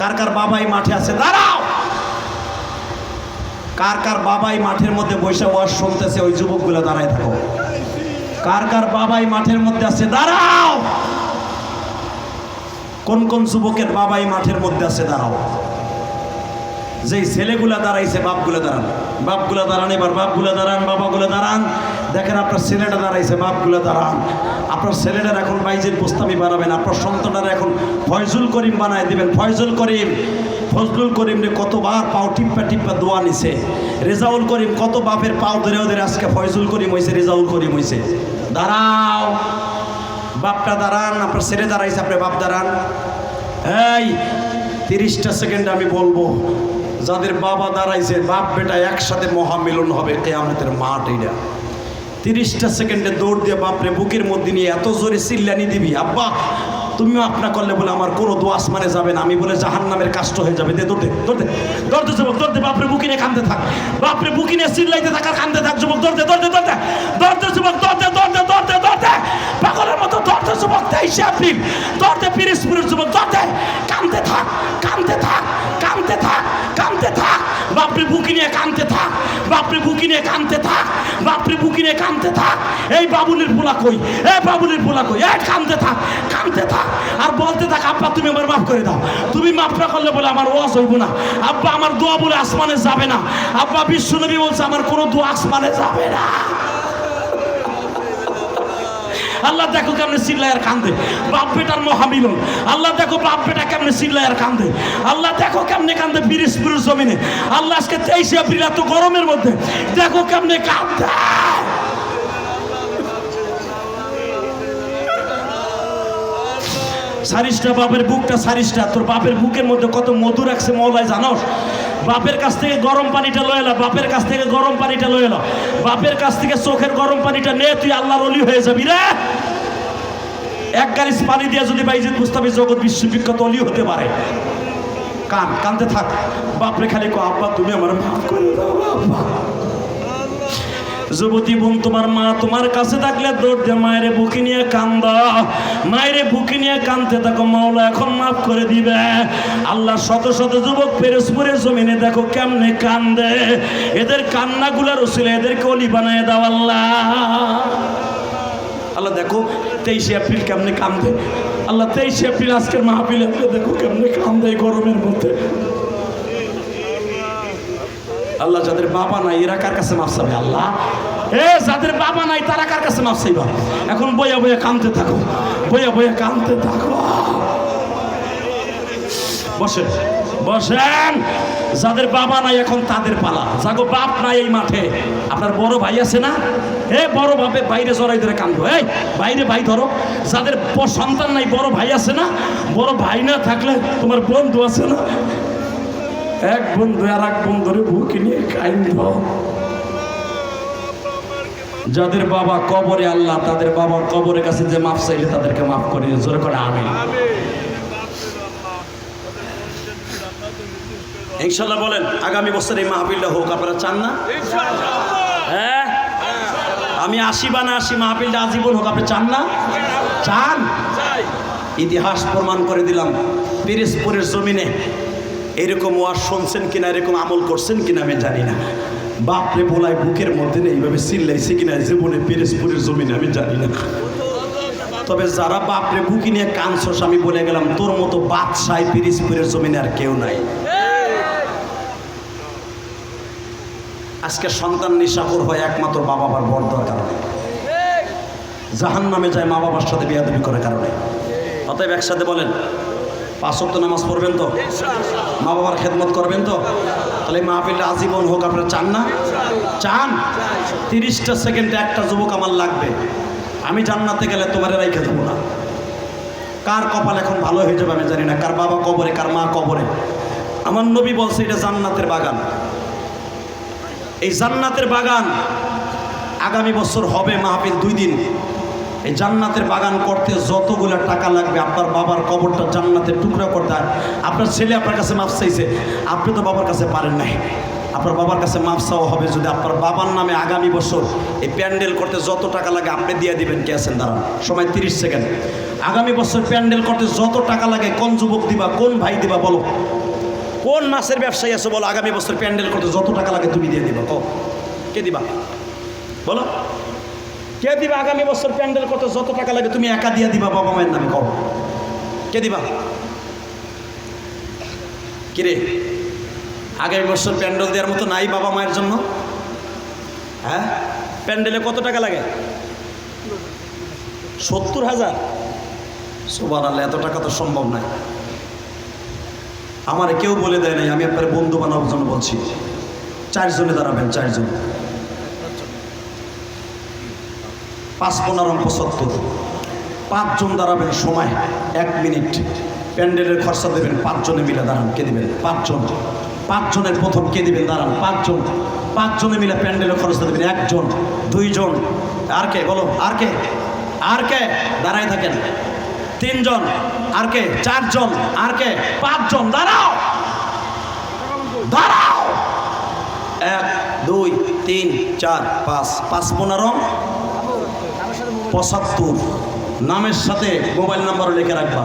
কার কার বাবাই মাঠে আছে দাঁড়াও। কার কার বাবাই মাঠের মধ্যে বসে ওয়াজ শুনতেছে ওই যুবকগুলো দাঁড়ায় থাকো। কার কার বাবাই মাঠের মধ্যে আছে দাঁড়াও। কোন কোন যুবকের বাবাই মাঠের মধ্যে আছে দাঁড়াও। যেই ছেলেগুলা দাঁড়াইছে বাপগুলো দাঁড়ান, বাপগুলো দাঁড়ান, এবার বাপগুলো দাঁড়ান, বাবাগুলো দাঁড়ান। দেখেন আপনার ছেলেটা দাঁড়াইছে, বাপগুলো দাঁড়ান। আপনার ছেলেটার এখন বাইজের বুস্তামি বানাবেন, আপনার সন্তানরা এখন ফয়জুল করিম বানায় দিবেন। ফয়জুল করিম, ফজলুল করিম রে কতবার পাও টিপ্পা টিপ্পা দোয়া নিছে। রেজাউল করিম কত বাপের পাও ধরে ওদের আজকে ফয়জুল করিম হয়েছে, রেজাউল করিম হয়েছে। দাঁড়াও, বাপটা দাঁড়ান, আপনার ছেলে দাঁড়াইছে, আপনার বাপ দাঁড়ান। এই 30টা সেকেন্ড আমি বলবো, যাদের বাবা দাঁড়াইছে বাপ বেটা একসাথে মহামিলন হবে কিয়ামতের মাঠ। এইটা 30টা সেকেন্ডে দৌড় দিয়ে বাপরে বুকের মধ্যে নিয়ে এত জোরে চিল্লানি দিবি, আব্বা তুমিও আপনা করলে বলে আমার কোনো দোয়া আসমানে যাবে না, আমি বলে জাহান্নামের কাষ্ট হয়ে যাবে। দে দৌড়তে দৌড়তে দৌড়তে যুবক, দৌড়তে বাপরে বুকি নিয়ে কাঁদতে থাক, বাপরে বুকি নিয়ে চিল্লাইতে থাক আর কাঁদতে থাক যুবক। দৌড়তে দৌড়তে দৌড়তে দৌড়তে যুবক, দৌড়তে দৌড়তে দৌড়তে দৌড়তে পাগলের মতো দৌড়তে যুবক। 23 এপ্রিল দৌড়তে পিরিজপুরের যুবক, দৌড়তে কাঁদতে থাক, কাঁদতে থাক, কাঁদতে থাক, কাঁদতে থাক। বাপরে বুকি নিয়ে কাঁদতে থাক, বাপরে বুকি নিয়ে কাঁদতে থাক, বাপরে বুকি নিয়ে কাঁদতে থাক। এই বাবুলের পোলা কই, এই বাবুলের পোলা কই, এই কাঁদতে থাক, কাঁদতে থাক আর বলতে থাক আব্বা তুমি আমার মাফ করে দাও। তুমি মাফ না করলে বলে আমার ওয়াজ হইব না, আব্বা আমার দোয়া বলে আসমানে যাবে না, আব্বা বিশ্বনবী বলছে আমার কোনো দোয়া আসমানে যাবে না। আল্লাহ দেখো কেমনে চিল্লায় আর কান্দে, বাপ বেটার মহামিলন। আল্লাহ দেখো বাপ বেটা কেমনে চিল্লায় আর কান্দে, আল্লাহ দেখো কেমনে কান্দে পিরিজপুরের জমিনে। আল্লাহ আজকে 23 এপ্রিল এত গরমের মধ্যে দেখো কেমনে কান্দে। সারিসটা বাপের বুকটা, সারিসটা তোর বাপের বুকের মধ্যে কত মধু রাখছে মওলায় জানোস। বাপের কাছ থেকে গরম পানিটা লয়ে এলো, বাপের কাছ থেকে গরম পানিটা লয়ে এলো, বাপের কাছ থেকে চোখের গরম পানিটা নে, তুই আল্লাহর ওলি হয়ে যাবি রে। এক গালিস পানি দিয়ে যদি বাইজিদ বুস্তামি জগৎ বিশ্ববিখ্যাত ওলি হতে পারে। কান কানতে থাক, বাপরে খালি কো আব্বা তুমি আমার মাফ করে দাও আব্বা। যুবতী বোন তোমার মা তোমার কাছে থাকলে দৌড় দিয়ে মায়ের বুকে নিয়ে কান্দা, মায়ের বুকে নিয়ে কান্দতে থাকো, মাওলা এখন মাফ করে দিবে। আল্লাহ শত শত যুবক পিরোজপুরের জমিনে দেখো কেমনে কান্দে, এদের কান্নাগুলার উসিলে এদেরকে ওলি বানায় দাও আল্লাহ। আল্লাহ দেখো 23 এপ্রিল কেমনে কান্দে, আল্লাহ 23 এপ্রিল আজকের মাহফিলে দেখো কেমনে কান্দে এই গরমের মধ্যে। আল্লাহ যাদের বাবা নাই এরা কার কাছে মাফ চাবে আল্লাহ? যাদের বাবা নাই তারা কার কাছে মাফ চাইবা? এখন বইয়া বইয়া কাঁদতে থাকো, বইয়া বইয়া কাঁদতে থাকো। বসেন বসেন, যাদের বাবা নাই এখন তাদের পালা। যাগো বাপ নাই এই মাঠে, আপনার বড় ভাই আছে না? বড় ভাবে বাইরে জড়াই ধরে কাঁদবো, এই বাইরে ভাই ধরো। যাদের সন্তান নাই বড় ভাই আছে না? বড় ভাই না থাকলে তোমার বন্ধু আছে না? এক বন্ধু আর এক বন্ধুরে বুকে নিয়ে কাঁদব। যাদের বাবা কবরে, আল্লাহ তাদের বাবার কবরের কাছে যে মাফ চাইলে তাদেরকে মাফ করে, জোরে করে আমিন। ইনশাআল্লাহ বলেন আগামী বছর এই মাহফিলটা হোক, আপনারা চান না? হ্যাঁ, আমি 80 বা না 80 মাহফিলটা আজীবন হোক, আপনি চান না? চান? ইতিহাস প্রমাণ করে দিলাম পিরোজপুরের জমিনে এরকম ওয়াজ শুনছেন কিনা, এরকম আমল করছেন কিনা আমি জানি না। বাপরে বলাই বুকের মধ্যে নেই এইভাবে চিল্লাইছে কিনা জীবনে পিরোজপুরের জমিনে আমি জানি না। তবে যারা বাপরে বুকি নিয়ে কাঁদছস আমি বলে গেলাম তোর মতো বাদশাহ পিরোজপুরের জমিনে আর কেউ নাই। আজকে সন্তান নিশাখোর হয় একমাত্র বাবা মার বর্দর কারণে, জাহান্নামে যায় মা বাবার সাথে বেয়াদবি করার কারণে। অতএব একসাথে বলেন 5 ওয়াক্ত নামাজ পড়বেন তো, মা বাবার খেদমত করবেন তো, তাহলে মাহফিলটা আজীবন হোক। আপনারা চান না? চান? 30টা সেকেন্ডে একটা যুবক আমার লাগবে, আমি জান্নাতে গেলে তোমার রাইখে দেবো না। কার কপাল এখন ভালো হয়ে যাবে আমি জানি না, কার বাবা কবরে, কার মা কবরে। আমার নবী বলছে এটা জান্নাতের বাগান। এই জান্নাতের বাগান আগামী বছর হবে মাহফিল 2 দিন। এই জান্নাতের বাগান করতে যতগুলো টাকা লাগবে, আপনার বাবার কবরটা জান্নাতের টুকরা করতে হয়। আপনার ছেলে আপনার কাছে মাফ চাইছে, আপনি তো বাবার কাছে পারেন নাই, আপনার বাবার কাছে মাফ চাওয়া হবে যদি আপনার বাবার নামে আগামী বছর এই প্যান্ডেল করতে যত টাকা লাগে আপনি দিয়ে দিবেন। কে আছেন দাঁড়ান, সময় 30 সেকেন্ড। আগামী বছর প্যান্ডেল করতে যত টাকা লাগে কোন যুবক দিবা, কোন ভাই দিবা বলো? কোন মাছের ব্যবসায়ী আছে বলো? আগামী বছর প্যান্ডেল করতে যত টাকা লাগে তুমি দিয়ে দিবা, কও কে দিবা বলো? কে দিবা? আগামী বছর প্যান্ডেল করতে যত টাকা লাগে তুমি একা দিয়ে দিবা বাবা মায়ের নামে, কও কে দিবা? কিরে আগামী বছর প্যান্ডেল দেওয়ার মতো নাই বাবা মায়ের জন্য? হ্যাঁ, প্যান্ডেলে কত টাকা লাগে? 70,000। সুবহানাল্লাহ, এত টাকা তো সম্ভব নয়। আমার কেউ বলে দেয় নাই, আমি আপনার বন্ধু বানানোর জন্য বলছি। 4 জনে দাঁড়াবেন, 4 জন। 5-15-75 5 জন দাঁড়াবেন, সময় 1 মিনিট। প্যান্ডেলের খরচা দেবেন 5 জনে মিলে দাঁড়ান। কে দিবেন? 5 জন। 5 জনের প্রথম কে দিবেন? দাঁড়ান 5 জন। 5 জনে মিলে প্যান্ডেলের খরচা দেবেন 1 জন, 2 জন, আর কে বলো? আর কে? আর কে? দাঁড়ায় থাকেন। 3 জন, আর কে? 4 জন, আর কে? 5 জন। দাঁড়াও দাঁড়াও। 1 2 3 4 5 5-15-75 নামের সাথে মোবাইল নাম্বারও লিখে রাখবা।